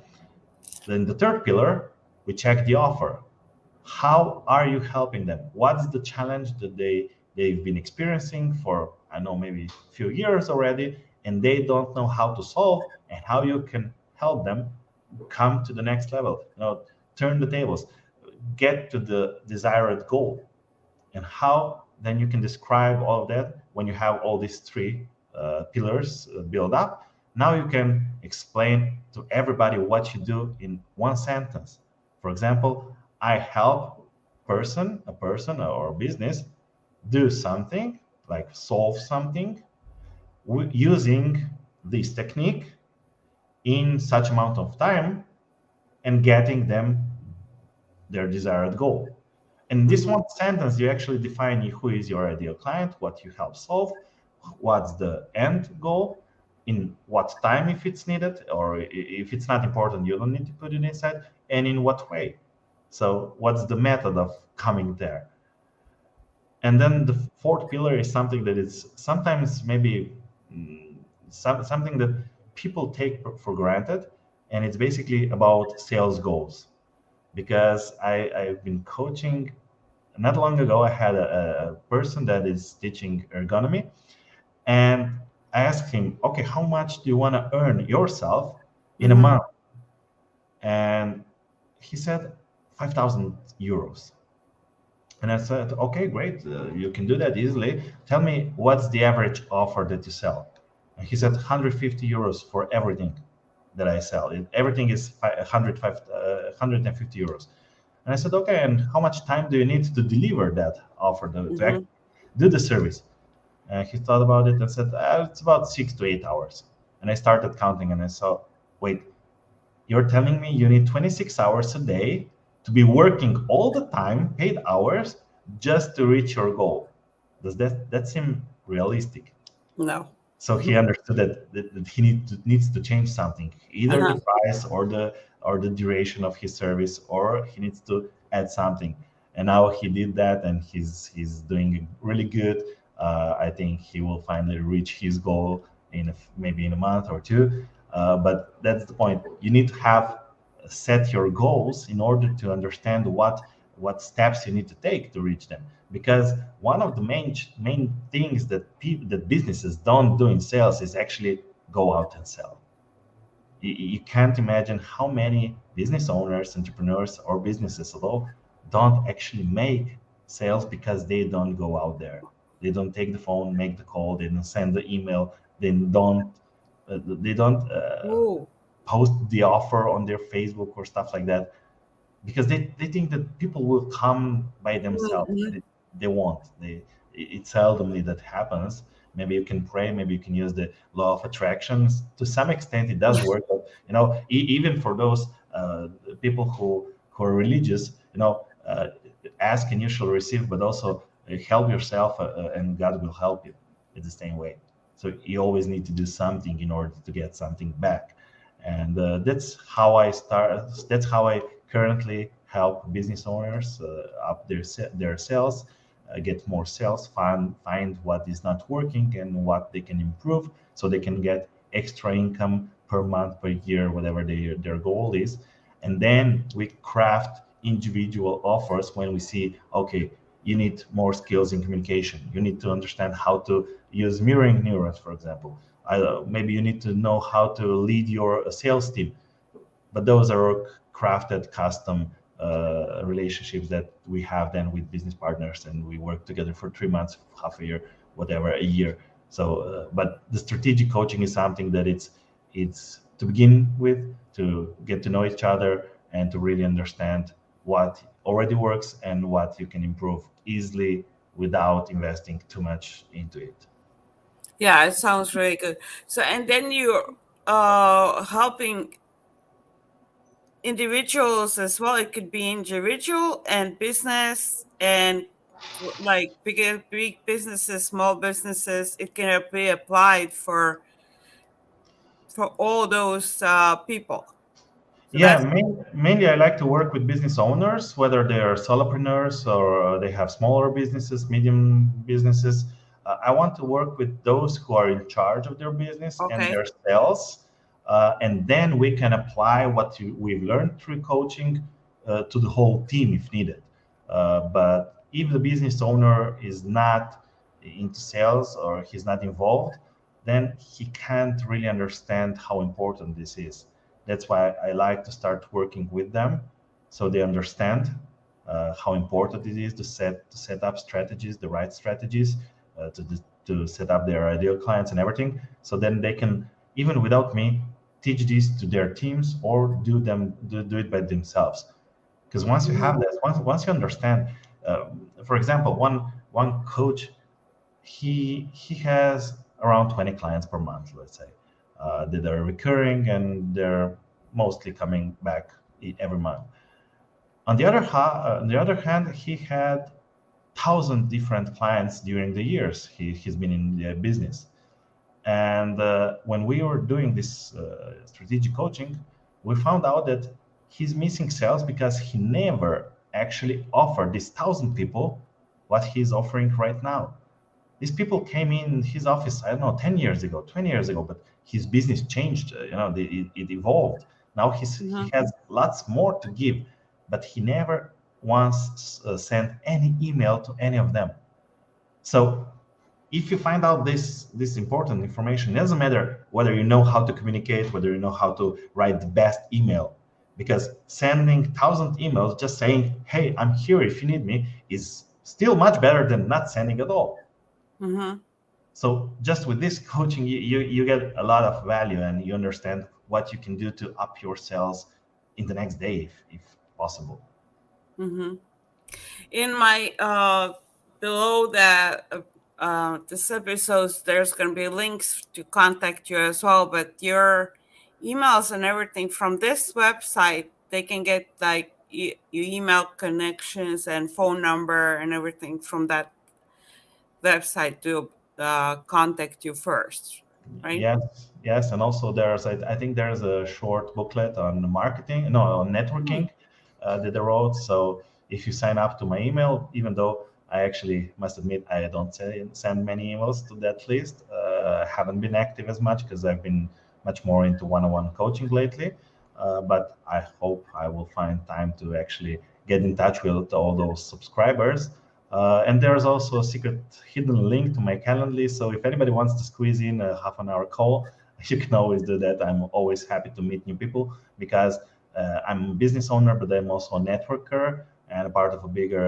Then the third pillar, we check the offer. How are you helping them? What's the challenge that they've been experiencing for, I know, maybe a few years already, and they don't know how to solve, and how you can help them come to the next level, turn the tables, get to the desired goal. And how then you can describe all of that when you have all these three pillars built up. Now you can explain to everybody what you do in one sentence. For example, I help a person or business do something, like solve something, using this technique in such amount of time, and getting them their desired goal. In this Mm-hmm. one sentence, you actually define who is your ideal client, what you help solve, what's the end goal, in what time if it's needed, or if it's not important, you don't need to put it inside, and in what way. So, what's the method of coming there? And then the fourth pillar is something that is sometimes maybe something that people take for granted, and it's basically about sales goals. Because I've been coaching not long ago. I had a person that is teaching ergonomy, and I asked him, okay, how much do you want to earn yourself in a Mm-hmm. month? And he said 5,000 euros. And I said, okay, great, you can do that easily. Tell me, what's the average offer that you sell? And he said 150 euros for everything that I sell. Everything is 150 euros. And I said, okay, and how much time do you need to deliver that offer, to Mm-hmm. actually do the service? And he thought about it and said, it's about 6 to 8 hours. And I started counting and I saw, wait, you're telling me you need 26 hours a day to be working all the time, paid hours, just to reach your goal. Does that seem realistic? No. So he understood that he needs to change something, either the Uh-huh. price or the duration of his service, or he needs to add something. And now he did that, and he's doing really good. I think he will finally reach his goal in maybe in a month or two. But that's the point. You need to have set your goals in order to understand what steps you need to take to reach them. Because one of the main things that that businesses don't do in sales is actually go out and sell. You can't imagine how many business owners, entrepreneurs, or businesses at all don't actually make sales because they don't go out there. They don't take the phone, make the call, they don't send the email, they don't Oh. post the offer on their Facebook or stuff like that, because they think that people will come by themselves, but Mhm. they won't. It's seldomly that happens. Maybe you can pray, maybe you can use the law of attractions. To some extent it does work, but even for those people who are religious, ask and you shall receive, but also help yourself, and God will help you in the same way. So you always need to do something in order to get something back. And that's how I start. That's how I currently help business owners up their sales, get more sales, find what is not working and what they can improve, so they can get extra income per month, per year, whatever their goal is. And then we craft individual offers when we see, okay, you need more skills in communication. You need to understand how to use mirroring neurons, for example. Maybe you need to know how to lead your sales team. But those are crafted custom relationships that we have then with business partners, and we work together for 3 months, half a year, whatever, a year. So but the strategic coaching is something that it's to begin with, to get to know each other and to really understand what already works and what you can improve easily without investing too much into it. Yeah, it sounds really good. So, and then you're helping individuals as well. It could be individual and business and like big businesses, small businesses. It can be applied for all those people. So Yeah, that's mainly I like to work with business owners, whether they are solopreneurs or they have smaller businesses, medium businesses. I want to work with those who are in charge of their business and okay. their sales. And then we can apply what we've learned through coaching to the whole team if needed. But if the business owner is not into sales or he's not involved, then he can't really understand how important this is. That's why I like to start working with them, so they understand how important it is to set up strategies, the right strategies, to set up their ideal clients and everything. So then they can, even without me, teach this to their teams or do it by themselves. Because once you Mhm. have that, once you understand, for example, one coach, he has around 20 clients per month, let's say, that are recurring and they're mostly coming back every month. On the other hand, he had thousand different clients during the years he's been in the business. And when we were doing this strategic coaching, we found out that he's missing sales because he never actually offered these thousand people what he's offering right now. These people came in his office, I don't know, 10 years ago, 20 years ago, but his business changed. It evolved. Now he Mhm. has lots more to give, but he never once sent any email to any of them. So if you find out this important information, it doesn't matter whether you know how to communicate, whether you know how to write the best email, because sending thousand emails just saying, hey, I'm here if you need me, is still much better than not sending at all. Mhm. So just with this coaching, you get a lot of value and you understand what you can do to up your sales in the next day if possible. Mhm. In my below that this episodes, there's going to be links to contact you as well, but your emails and everything from this website, they can get like your email connections and phone number and everything from that website to contact you first, right? Yes, yes, and also I think there's a short booklet on marketing, no, on Hmm. networking that I wrote. So if you sign up to my email, even though I actually must admit I don't send many emails to that list, I haven't been active as much because I've been much more into one-on-one coaching lately. But I hope I will find time to actually get in touch with all those subscribers. And there's also a secret hidden link to my Calendly. So if anybody wants to squeeze in a half an hour call, you can always do that. I'm always happy to meet new people because I'm a business owner, but I'm also a networker and a part of a bigger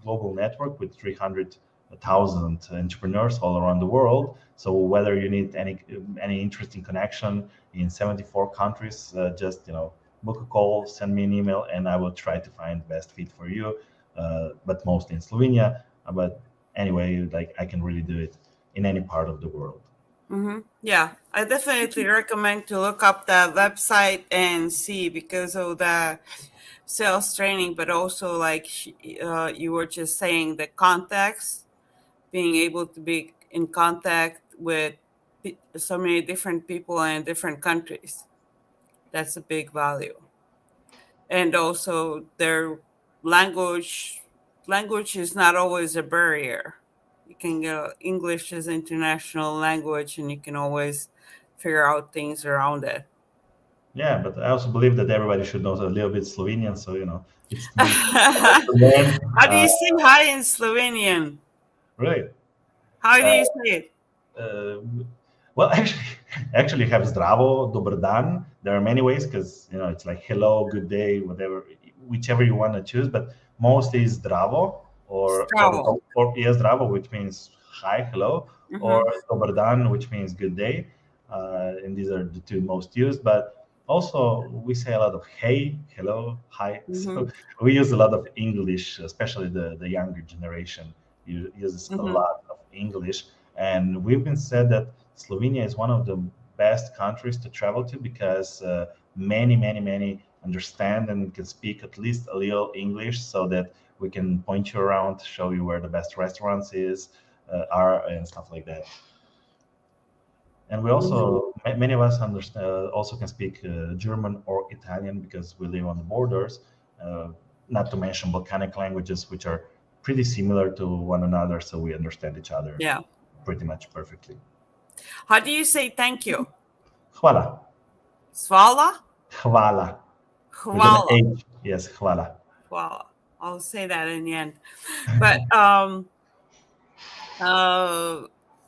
global network with 300,000 entrepreneurs all around the world. So whether you need any interesting connection in 74 countries, just book a call, send me an email, and I will try to find the best fit for you. But mostly in Slovenia. But anyway, like I can really do it in any part of the world. Yeah, I definitely recommend to look up the website and see because of the sales training, but also like you were just saying, the context, being able to be in contact with so many different people in different countries. That's a big value. And also their language language is not always a barrier. You can get English as international language and you can always figure out things around it. Yeah, but I also believe that everybody should know a little bit Slovenian, so it's me How to learn. do you say hi in Slovenian? Really. How do Uh, you say it? uh, well, actually have zdravo, dober dan. There are many ways because it's like hello, good day, whatever, whichever you want to choose. But mostly is zdravo Stravo. or yeah, zdravo, which means hi, hello, or Mm-hmm. dober dan, which means good day. And these are the two most used. But also we say a lot of hey, hello, hi. So Mm-hmm. we use a lot of English, especially the younger generation uses a Mm-hmm. lot of English. And we've been said that Slovenia is one of the best countries to travel to because many understand and can speak at least a little English, so that we can point you around, show you where the best restaurants are, and stuff like that. And we Mm-hmm. also many of us understand also can speak German or Italian because we live on the borders. Uh, Not to mention Balkanic languages, which are pretty similar to one another, so we understand each other Yeah. pretty much perfectly. How do you say thank you? Hvala. Svala? Hvala. With an Hvala. H. Yes, hvala. Hvala. I'll say that in the end. But uh,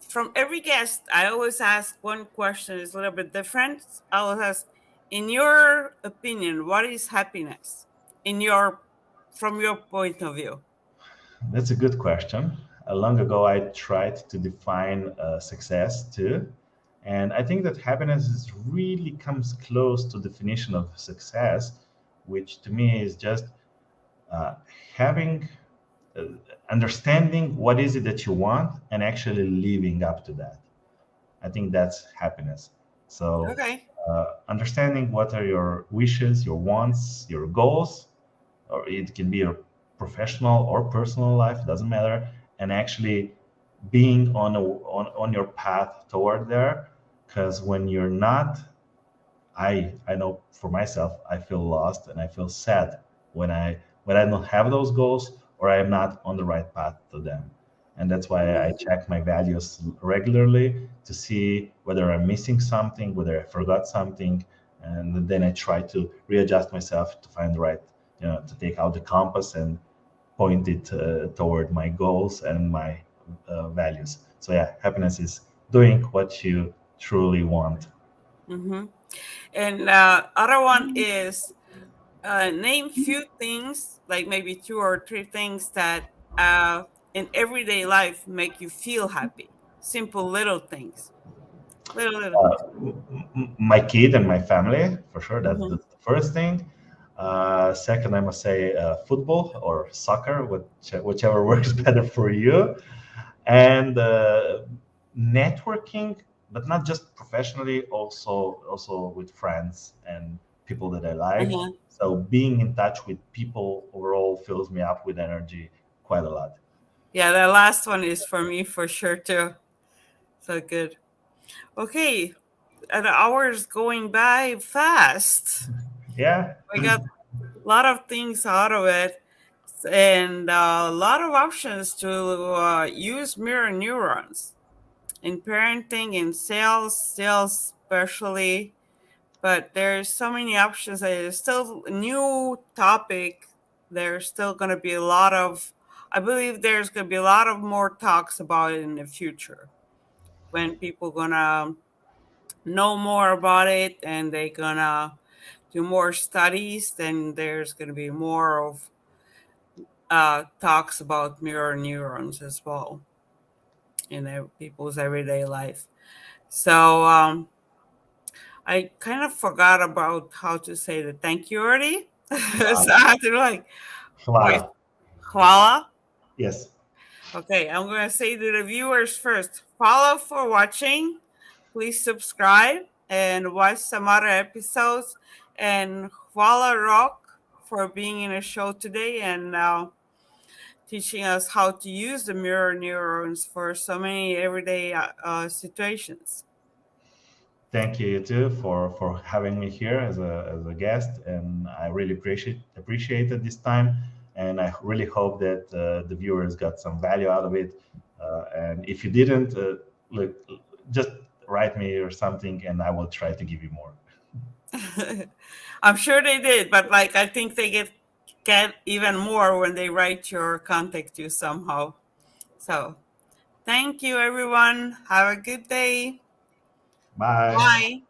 from every guest, I always ask one question. It's a little bit different. I always ask, in your opinion, what is happiness? In your, from your point of view. That's a good question. Long ago, I tried to define success too, and I think that happiness really comes close to definition of success, which to me is just uh, having uh, understanding what is it that you want and actually living up to that. I think that's happiness. So, Okay. understanding what are your wishes, your wants, your goals, or it can be your professional or personal life, doesn't matter, and actually being on your path toward there. Because when you're not, I know for myself, I feel lost and I feel sad when I don't have those goals or I'm not on the right path to them. And that's why I check my values regularly to see whether I'm missing something, whether I forgot something, and then I try to readjust myself to find the right, to take out the compass and point it toward my goals and my values. So yeah, happiness is doing what you truly want. Mm-hmm. And other one is name few things, like maybe two or three things that in everyday life make you feel happy. Simple little things. Little things. My kid and my family, for sure. That's Mm-hmm. the first thing. Second, I must say football or soccer, whichever works better for you. And networking, but not just professionally, also with friends and people that I like. Uh-huh. So being in touch with people overall fills me up with energy quite a lot. Yeah, the last one is for me for sure too. So good. Okay, the hour's going by fast. Yeah. We got a lot of things out of it and a lot of options to use mirror neurons in parenting, in sales especially. But there's so many options. It's still a new topic there's still going to be a lot of, I believe there's going to be a lot of more talks about it in the future when people going to know more about it and they're going to do more studies. Then there's going to be more of talks about mirror neurons as well in people's everyday life. So I kind of forgot about how to say the thank you already. So Hvala. I have to like, wait, Hvala. hvala. Yes. Okay, I'm going to say to the viewers first, follow for watching. Please subscribe and watch some other episodes. And hvala Rok for being in the show today and teaching us how to use the mirror neurons for so many everyday situations. Thank you, you too, for having me here as a guest, and I really appreciate it this time, and I really hope that the viewers got some value out of it. And if you didn't, look, just write me or something, and I will try to give you more. I'm sure they did, but like I think they get even more when they write you or contact you somehow. So thank you everyone. Have a good day. Bye. Bye.